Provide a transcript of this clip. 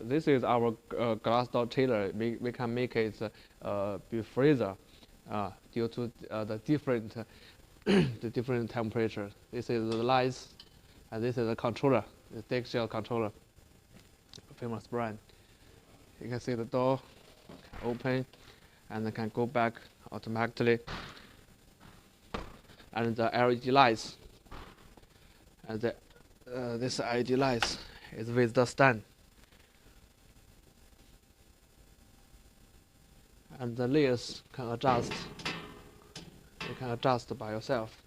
This is our glass door chiller. We can make it be freezer due to the different the different temperature. This is the lights, and this is the controller, the Dexel controller, famous brand. You can see the door open, and it can go back automatically. And the LED lights, and this LED lights is with the stand. And the layers can adjust. You can adjust by yourself.